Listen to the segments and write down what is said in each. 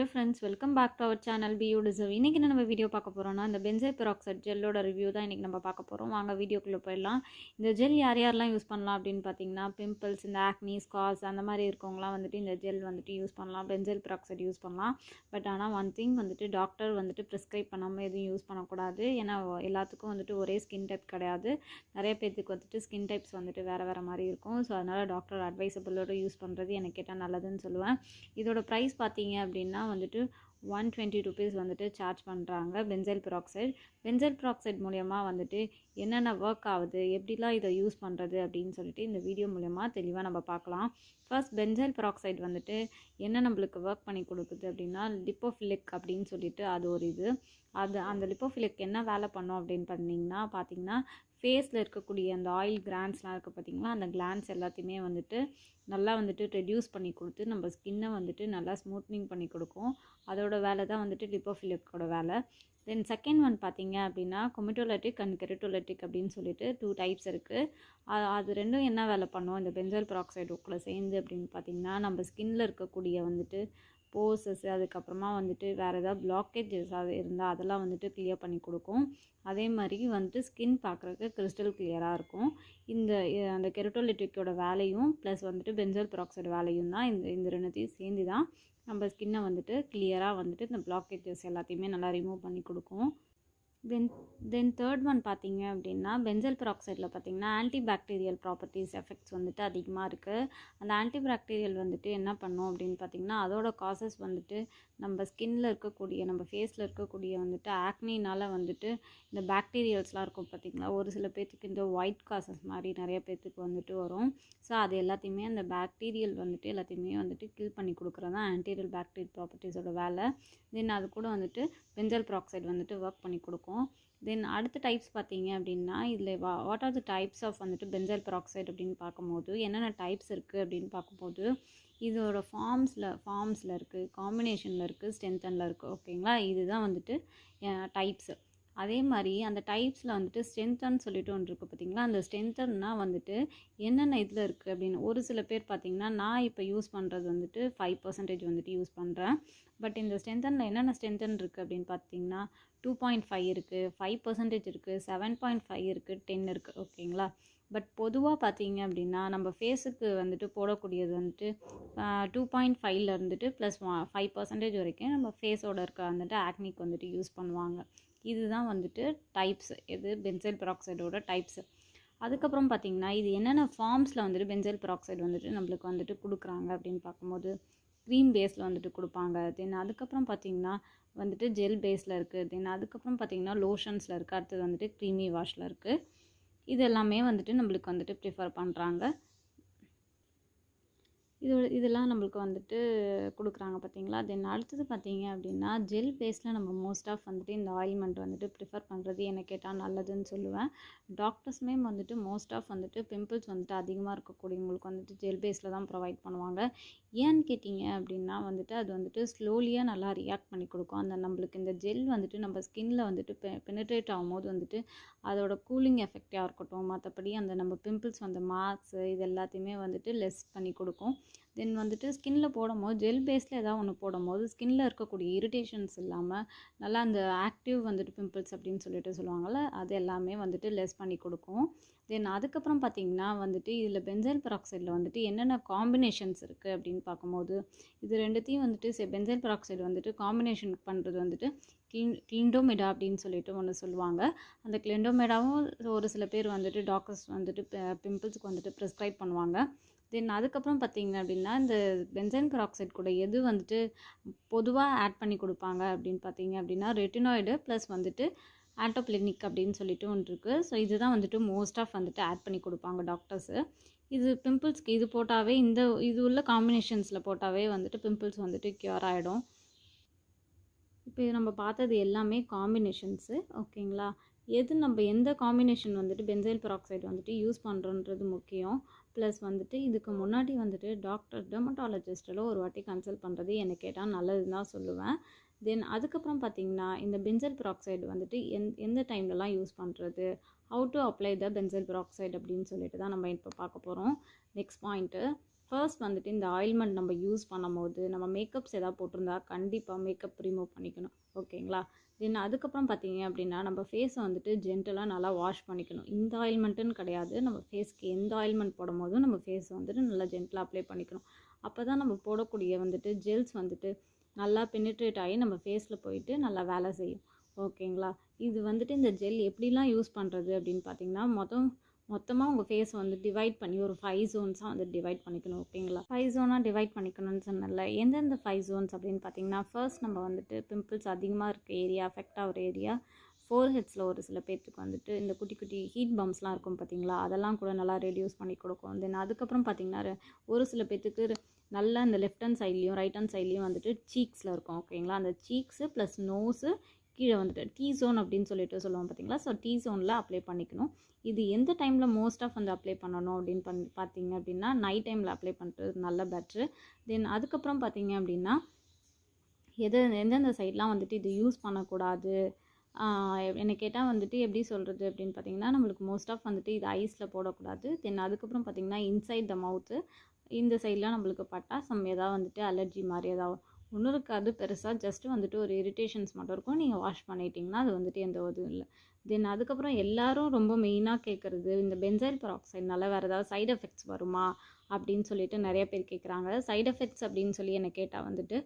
Hello friends, welcome back to our channel Be You Deserve. இன்னைக்கு நம்ம video பார்க்க போறோம்னா இந்த benzoyl peroxide ஜெல்லோட ரிவ்யூ தான் இன்னைக்கு நம்ம பார்க்க போறோம். வாங்க வீடியோக்குள்ள போயிடலாம். இந்த ஜெல் யாரெல்லாம் யூஸ் பண்ணலாம் அப்படினு பாத்தீங்கன்னா pimples, இந்த acne, scars அந்த மாதிரி இருக்கவங்கலாம் வந்துட்டு இந்த ஜெல் வந்துட்டு யூஸ் பண்ணலாம். benzoyl peroxide யூஸ் பண்ணலாம். பட் ஆனா one thing வந்துட்டு டாக்டர் வந்துட்டு prescribe பண்ணாம எதுவும் யூஸ் பண்ண கூடாது. ஏனா எல்லாத்துக்கும் வந்துட்டு ஒரே ஸ்கின் டைப் கிடையாது. நிறைய பேருக்கு வந்துட்டு ஸ்கின் டைப்ஸ் வந்துட்டு வேற மாதிரி இருக்கும். சோ அதனால டாக்டர் அட்வைசபிளோட யூஸ் பண்றது எனக்கு கேட்டா நல்லதுன்னு சொல்லுவேன். இதோட பிரைஸ் பாத்தீங்க அப்படினா வந்துட்டு 120 rupees வந்துட்டு சார்ஜ் பண்றாங்க benzoyl peroxide மூலமா வந்துட்டு என்னென்ன வர்க் ஆகுது எப்படிலாம் இத யூஸ் பண்றது அப்படினு சொல்லிட்டு இந்த வீடியோ மூலமா தெளிவா நம்ம பார்க்கலாம். ஃபர்ஸ்ட் benzoyl peroxide வந்துட்டு என்ன நமக்கு வர்க் பண்ணி கொடுக்குது அப்படினா லிப்போஃபிலிக் அப்படினு சொல்லிட்டு அது ஒரு இது அந்த லிப்போஃபிலிக் என்ன வேலை பண்ணும் அப்படினு பாத்தீங்கன்னா ஃபேஸ்ல இருக்கக்கூடிய அந்த ஆயில் கிளாண்ட்ஸ்லாம் இருக்கு பாத்தீங்களா அந்த கிளாண்ட்ஸ் எல்லாத்தையுமே வந்துட்டு நல்லா வந்துட்டு ரெடியூஸ் பண்ணி கொடுத்து நம்ம ஸ்கின்னை வந்துட்டு நல்லா ஸ்மூத்னிங் பண்ணி கொடுக்கும். அதோட வேலை தான் வந்துட்டு லிப்போஃபிலிக்கோட வேலை. தென் செகண்ட் ஒன் பார்த்தீங்க அப்படின்னா கொமிட்டோலைட்டிக் அண்ட் கெரட்டோலைட்டிக் அப்படின்னு சொல்லிட்டு 2 டைப்ஸ் இருக்குது. அது ரெண்டும் என்ன வேலை பண்ணும் இந்த benzoyl peroxide கூட சேர்ந்து அப்படின்னு பார்த்தீங்கன்னா நம்ம ஸ்கின்ல இருக்கக்கூடிய வந்துட்டு போர்ஸஸ் அதுக்கப்புறமா வந்துட்டு வேறு ஏதாவது பிளாக்கேஜஸ் அது இருந்தால் அதெல்லாம் வந்துட்டு கிளியர் பண்ணி கொடுக்கும். அதே மாதிரி வந்துட்டு ஸ்கின் பார்க்குறதுக்கு கிறிஸ்டல் கிளியராக இருக்கும். அந்த கெரட்டோலைட்டிக்கோட வேலையும் ப்ளஸ் வந்துட்டு benzoyl peroxide வேலையும் தான் இந்த ரெண்டுத்தையும் சேர்ந்து தான் நம்ம ஸ்கின்னை வந்துட்டு கிளியராக வந்துட்டு இந்த பிளாக்கேஜஸ் எல்லாத்தையுமே நல்லா ரிமூவ் பண்ணி கொடுக்கும். தென் தேர்ட் ஒன் பார்த்தீங்க அப்படின்னா benzoyl peroxide பார்த்தீங்கன்னா ஆன்டிபாக்டீரியல் ப்ராப்பர்ட்டிஸ் எஃபெக்ட்ஸ் வந்துட்டு அதிகமாக இருக்குது. அந்த ஆன்டிபாக்டீரியல் வந்துட்டு என்ன பண்ணும் அப்படின்னு பார்த்தீங்கன்னா அதோட காசஸ் வந்துட்டு நம்ம ஸ்கின்ல இருக்கக்கூடிய நம்ம ஃபேஸில் இருக்கக்கூடிய வந்துட்டு ஆக்னினால வந்துட்டு இந்த பாக்டீரியல்ஸ்லாம் இருக்கும் பார்த்தீங்களா ஒரு சில பேர்த்துக்கு இந்த ஒயிட் காசஸ் மாதிரி நிறைய பேர்த்துக்கு வந்துட்டு வரும். ஸோ அது எல்லாத்தையுமே அந்த பாக்டீரியல் வந்துட்டு எல்லாத்தையுமே வந்துட்டு கில் பண்ணி கொடுக்குறது தான் ஆன்டீரியல் பாக்டீரியல் ப்ராப்பர்ட்டிஸோட வேலை. தென் அது கூட வந்துட்டு benzoyl peroxide வந்துட்டு ஒர்க் பண்ணி கொடுக்கும். தென் அடுத்த டைப்ஸ் பார்த்தீங்க அப்படின்னா இதில் what are the types of வந்துட்டு benzoyl peroxide அப்படின்னு பார்க்கும்போது என்னென்ன டைப்ஸ் இருக்குது அப்படின்னு பார்க்கும்போது இதோட ஃபார்ம்ஸில் இருக்குது, காம்பினேஷனில் இருக்குது, ஸ்ட்ரென்த்தனில் இருக்குது. ஓகேங்களா, இதுதான் வந்துட்டு டைப்ஸு. அதே மாதிரி அந்த டைப்ஸில் வந்துட்டு ஸ்ட்ரென்த்தன்னு சொல்லிட்டு ஒன்று இருக்குது பார்த்தீங்களா அந்த ஸ்ட்ரென்த்தன்னா வந்துட்டு என்னென்ன இதில் இருக்குது அப்படின்னு ஒரு சில பேர் பார்த்தீங்கன்னா நான் இப்போ யூஸ் பண்ணுறது வந்துட்டு 5% வந்துட்டு யூஸ் பண்ணுறேன். பட் இந்த ஸ்ட்ரென்த்தனில் என்னென்ன ஸ்ட்ரென்த்தன் இருக்குது அப்படின்னு பார்த்தீங்கன்னா 2.5 இருக்குது, 5% இருக்குது, 7.5 இருக்குது, 10 இருக்குது. ஓகேங்களா, பட் பொதுவாக பார்த்தீங்க அப்படின்னா நம்ம ஃபேஸுக்கு வந்துட்டு போடக்கூடியது வந்துட்டு 2.5 இருந்துட்டு ப்ளஸ் 5% வரைக்கும் நம்ம ஃபேஸோட இருக்க வந்துட்டு ஆக்னிக்கு வந்துட்டு யூஸ் பண்ணுவாங்க. இதுதான் வந்துட்டு டைப்ஸ் இது benzoyl peroxideோட டைப்ஸு. அதுக்கப்புறம் பார்த்தீங்கன்னா இது என்னென்ன ஃபார்ம்ஸில் வந்துட்டு benzoyl peroxide வந்துட்டு நம்மளுக்கு வந்துட்டு கொடுக்குறாங்க அப்படின்னு பார்க்கும்போது க்ரீம் பேஸில் வந்துட்டு கொடுப்பாங்க. தென் அதுக்கப்புறம் பார்த்தீங்கன்னா வந்துட்டு ஜெல் பேஸில் இருக்குது. தென் அதுக்கப்புறம் பார்த்தீங்கன்னா லோஷன்ஸில் இருக்குது. அடுத்தது வந்துட்டு க்ரீமி வாஷில் இருக்குது. இது எல்லாமே வந்துட்டு நம்மளுக்கு வந்துட்டு ப்ரிஃபர் பண்ணுறாங்க. இதெல்லாம் நம்மளுக்கு வந்துட்டு கொடுக்குறாங்க பார்த்தீங்களா. தென் அடுத்தது பார்த்தீங்க அப்படின்னா ஜெல் பேஸில் நம்ம மோஸ்ட் ஆஃப் வந்துட்டு இந்த ஆயில்மெண்ட் வந்துட்டு ப்ரிஃபர் பண்ணுறது என்ன கேட்டால் நல்லதுன்னு சொல்லுவேன். டாக்டர்ஸுமே வந்துட்டு மோஸ்ட் ஆஃப் வந்துட்டு பிம்பிள்ஸ் வந்துட்டு அதிகமாக இருக்கக்கூடியவங்களுக்கு வந்துட்டு ஜெல் பேஸில் தான் ப்ரொவைட் பண்ணுவாங்க. ஏன்னு கேட்டிங்க அப்படின்னா வந்துட்டு அது வந்துட்டு ஸ்லோலியாக நல்லா ரியாக்ட் பண்ணி கொடுக்கும். அந்த நம்மளுக்கு இந்த ஜெல் வந்துட்டு நம்ம ஸ்கின்னில் வந்துட்டு பெனிட்ரேட் ஆகும்போது வந்துட்டு அதோட கூலிங் எஃபெக்டாக இருக்கட்டும் மற்றபடி அந்த நம்ம பிம்பிள்ஸ் வந்த மார்க்ஸு இது எல்லாத்தையுமே வந்துட்டு லெஸ் பண்ணி கொடுக்கும். தென் வந்துட்டு ஸ்கின்ல போடும்போது ஜெல் பேஸில் ஏதாவது ஒன்று போடும்போது ஸ்கின்ல இருக்கக்கூடிய இரிட்டேஷன்ஸ் இல்லாமல் நல்லா அந்த ஆக்டிவ் வந்துட்டு பிம்பிள்ஸ் அப்படின்னு சொல்லிட்டு சொல்லுவாங்கள்ல அது எல்லாமே வந்துட்டு லெஸ் பண்ணி கொடுக்கும். தென் அதுக்கப்புறம் பார்த்தீங்கன்னா வந்துட்டு இதில் benzoyl peroxide வந்துட்டு என்னென்ன காம்பினேஷன்ஸ் இருக்குது அப்படின்னு பார்க்கும்போது இது ரெண்டுத்தையும் வந்துட்டு benzoyl peroxide வந்துட்டு காம்பினேஷன் பண்ணுறது வந்துட்டு கிளிண்டோமிடா அப்படின்னு சொல்லிட்டு ஒன்று சொல்லுவாங்க. அந்த கிளிண்டோமிடாவும் ஒரு சில பேர் வந்துட்டு டாக்டர்ஸ் வந்துட்டு பிம்பிள்ஸ்க்கு வந்துட்டு ப்ரிஸ்கிரைப் பண்ணுவாங்க. தென் அதுக்கப்புறம் பார்த்தீங்க அப்படின்னா இந்த benzoyl peroxide கூட எது வந்துட்டு பொதுவாக ஆட் பண்ணி கொடுப்பாங்க அப்படின்னு பார்த்தீங்க அப்படின்னா ரெட்டினாய்டு ப்ளஸ் வந்துட்டு ஆண்டோப்ளெனிக் அப்படின்னு சொல்லிட்டு ஒன்று இருக்குது. ஸோ இதுதான் வந்துட்டு மோஸ்ட் ஆஃப் வந்துட்டு ஆட் பண்ணி கொடுப்பாங்க டாக்டர்ஸு. இது பிம்பிள்ஸ்க்கு இது போட்டாவே இது உள்ள காம்பினேஷன்ஸில் போட்டாவே வந்துட்டு பிம்பிள்ஸ் வந்துட்டு க்யூர் ஆகிடும். இப்போ நம்ம பார்த்தது எல்லாமே காம்பினேஷன்ஸு. ஓகேங்களா, நம்ம எந்த காம்பினேஷன் வந்துட்டு benzoyl peroxide வந்துட்டு யூஸ் பண்ணுறோன்றது முக்கியம். ப்ளஸ் வந்துட்டு இதுக்கு முன்னாடி வந்துட்டு டாக்டர் டெர்மட்டாலஜிஸ்ட்டில் ஒரு வாட்டி கன்சல்ட் பண்ணுறது எனக்கு கேட்டால் நல்லதுன்னு தான் சொல்லுவேன். தென் அதுக்கப்புறம் பார்த்தீங்கன்னா இந்த benzoyl peroxide வந்துட்டு எந்த டைம்லலாம் யூஸ் பண்ணுறது, how to apply the benzoyl peroxide அப்படின்னு சொல்லிட்டு தான் நம்ம இப்போ பார்க்க போகிறோம். நெக்ஸ்ட் பாயிண்ட்டு ஃபர்ஸ்ட் வந்துட்டு இந்த ஆயில்மெண்ட் நம்ம யூஸ் பண்ணும்போது நம்ம மேக்கப்ஸ் எதாவது போட்டிருந்தா கண்டிப்பாக மேக்கப் ரிமூவ் பண்ணிக்கணும். ஓகேங்களா? தென் அதுக்கப்புறம் பார்த்தீங்க அப்படின்னா நம்ம ஃபேஸை வந்துட்டு ஜென்டலாக நல்லா வாஷ் பண்ணிக்கணும். இந்த ஆயில்மெண்ட்டுன்னு கிடையாது, நம்ம ஃபேஸ்க்கு எந்த ஆயில்மெண்ட் போடும்போதும் நம்ம ஃபேஸை வந்துட்டு நல்லா ஜென்டலாக அப்ளை பண்ணிக்கணும். அப்போ தான் நம்ம போடக்கூடிய வந்துட்டு ஜெல்ஸ் வந்துட்டு நல்லா பெனிட்ரேட் ஆகி நம்ம ஃபேஸில் போயிட்டு நல்லா வேலை செய்யும். ஓகேங்களா? இது வந்துட்டு இந்த ஜெல் எப்படிலாம் யூஸ் பண்ணுறது அப்படின்னு பார்த்தீங்கன்னா, மொத்தமாக உங்கள் ஃபேஸ் வந்து டிவைட் பண்ணி ஒரு 5 ஜோன்ஸாக வந்து டிவைட் பண்ணிக்கணும். ஓகேங்களா? 5 ஜோனாக டிவைட் பண்ணிக்கணும்னு சொன்னல. எந்தெந்த 5 ஜோன்ஸ் அப்படின்னு பார்த்தீங்கன்னா, ஃபர்ஸ்ட் நம்ம வந்துட்டு பிம்பிள்ஸ் அதிகமாக இருக்க ஏரியா, அஃபெக்ட் ஆகிற ஏரியா, ஃபோர்ஹெட்ஸில் ஒரு சில பேர்த்துக்கு வந்துட்டு இந்த குட்டி குட்டி ஹீட் பம்ப்ஸ்லாம் இருக்கும் பார்த்தீங்களா, அதெல்லாம் கூட நல்லா ரெடியூஸ் பண்ணி கொடுக்கும். தென் அதுக்கப்புறம் பார்த்தீங்கன்னா ஒரு சில பேர்த்துக்கு நல்லா இந்த லெஃப்ட் ஹேண்ட் சைட்லேயும் ரைட் ஹேண்ட் சைட்லேயும் வந்துட்டு சீக்ஸில் இருக்கும். ஓகேங்களா? அந்த சீக்ஸு ப்ளஸ் நோஸு கீழே வந்துட்டு டீ ஜோன் அப்படின்னு சொல்லிட்டு சொல்லுவோம் பார்த்தீங்களா. ஸோ டீ ஜோனில் அப்ளை பண்ணிக்கணும். இது எந்த டைமில் மோஸ்ட் ஆஃப் வந்து அப்ளை பண்ணணும் அப்படின்னு பார்த்தீங்க அப்படின்னா நைட் டைமில் அப்ளை பண்ணுறது நல்ல பெட்ரு. தென் அதுக்கப்புறம் பார்த்தீங்க அப்படின்னா எந்தெந்த சைட்லாம் வந்துட்டு இது யூஸ் பண்ணக்கூடாது என்னை கேட்டால் வந்துட்டு எப்படி சொல்கிறது அப்படின்னு பார்த்தீங்கன்னா, நம்மளுக்கு மோஸ்ட் ஆஃப் வந்துட்டு இது ஐஸில் போடக்கூடாது. தென் அதுக்கப்புறம் பார்த்தீங்கன்னா இன்சைட் த மவுத்து இந்த சைட்லாம் நம்மளுக்கு பட்டா எதாவது வந்துட்டு அலர்ஜி மாதிரி ஏதாவது ஒன்றும் இருக்காது பெருசாக, ஜஸ்ட்டு வந்துட்டு ஒரு இரிட்டேஷன்ஸ் மட்டும் இருக்கும். நீங்கள் வாஷ் பண்ணிட்டீங்கன்னா அது வந்துட்டு எந்த இதுவும் இல்லை. தென் அதுக்கப்புறம் எல்லாரும் ரொம்ப மெயினாக கேட்குறது இந்த பென்சைல் பெராக்சைட்னால வேறு ஏதாவது சைடு எஃபெக்ட்ஸ் வருமா அப்படின்னு சொல்லிட்டு நிறைய பேர் கேட்குறாங்க. சைடு எஃபெக்ட்ஸ் அப்படின்னு சொல்லி என்னை கேட்டால் வந்துட்டு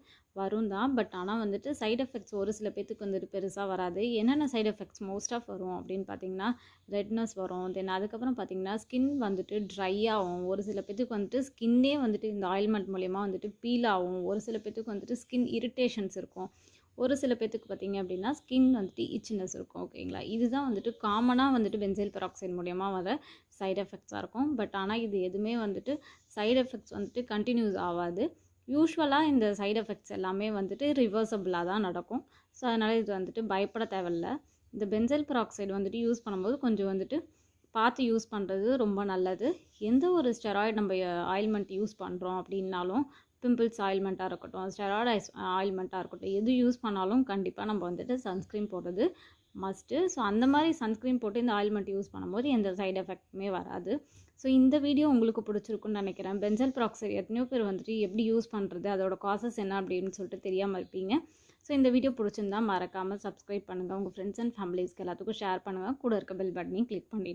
வரும் தான். பட் ஆனால் வந்துட்டு சைடு எஃபெக்ட்ஸ் ஒரு சில பேர்த்துக்கு வந்துட்டு பெருசாக வராது. என்னென்ன சைடு எஃபெக்ட்ஸ் மோஸ்ட் ஆஃப் வரும் அப்படின்னு பார்த்தீங்கன்னா ரெட்னஸ் வரும். தென் அதுக்கப்புறம் பார்த்தீங்கன்னா ஸ்கின் வந்துட்டு ட்ரை ஆகும். ஒரு சில பேர்த்துக்கு வந்துட்டு ஸ்கின்னே வந்துட்டு இந்த ஆயில்மெண்ட் மூலயமா வந்துட்டு பீல் ஆகும். ஒரு சில பேர்த்துக்கு வந்துட்டு ஸ்கின் இரிட்டேஷன்ஸ் இருக்கும். ஒரு சில பேர்த்துக்கு பார்த்தீங்க அப்படின்னா ஸ்கின் வந்துட்டு இச்சினஸ் இருக்கும். ஓகேங்களா? இதுதான் வந்துட்டு காமனாக வந்துட்டு பென்சைல் பெராக்சைட் மூலயமா வர சைடு எஃபெக்ட்ஸாக இருக்கும். பட் ஆனால் இது எதுவுமே வந்துட்டு சைடு எஃபெக்ட்ஸ் வந்துட்டு கண்டினியூஸ் ஆகாது. யூஸ்வலாக இந்த சைடு எஃபெக்ட்ஸ் எல்லாமே வந்துட்டு ரிவர்சபிளாக தான் நடக்கும். ஸோ அதனால் இது வந்துட்டு பயப்பட தேவையில்லை. இந்த பென்சைல் பெராக்சைடு வந்துட்டு யூஸ் பண்ணும்போது கொஞ்சம் வந்துட்டு பார்த்து யூஸ் பண்ணுறது ரொம்ப நல்லது. எந்த ஒரு ஸ்டெராய்டு நம்ம ஆயில்மெண்ட் யூஸ் பண்ணுறோம் அப்படின்னாலும், பிம்பிள்ஸ் ஆயில்மெண்ட்டாக இருக்கட்டும், ஸ்டெராய்டு ஆயில்மெண்ட்டாக இருக்கட்டும், எது யூஸ் பண்ணாலும் கண்டிப்பாக நம்ம வந்துட்டு சன்ஸ்க்ரீன் போடுறது மஸ்ட்டு. ஸோ அந்த மாதிரி சன்ஸ்க்ரீன் போட்டு இந்த ஆயில்மெண்ட் யூஸ் பண்ணும்போது எந்த சைடு எஃபெக்ட்டுமே வராது. ஸோ இந்த வீடியோ உங்களுக்கு பிடிச்சிருக்குன்னு நினைக்கிறேன். பென்சைல் பெராக்சைடு எத்தனையோ பேர் வந்துட்டு எப்படி யூஸ் பண்ணுறது, அதோட காசஸ் என்ன அப்படின்னு சொல்லிட்டு தெரியாமல் இருப்பீங்க. ஸோ இந்த வீடியோ பிடிச்சிருந்தா மறக்காமல் சப்ஸ்கிரைப் பண்ணுங்கள். உங்கள் ஃப்ரெண்ட்ஸ் அண்ட் ஃபேமிலிஸ்க்கு எல்லாத்துக்கும் ஷேர் பண்ணுங்கள். கூட இருக்க பெல் பட்டனையும் கிளிக் பண்ணிவிடுங்க.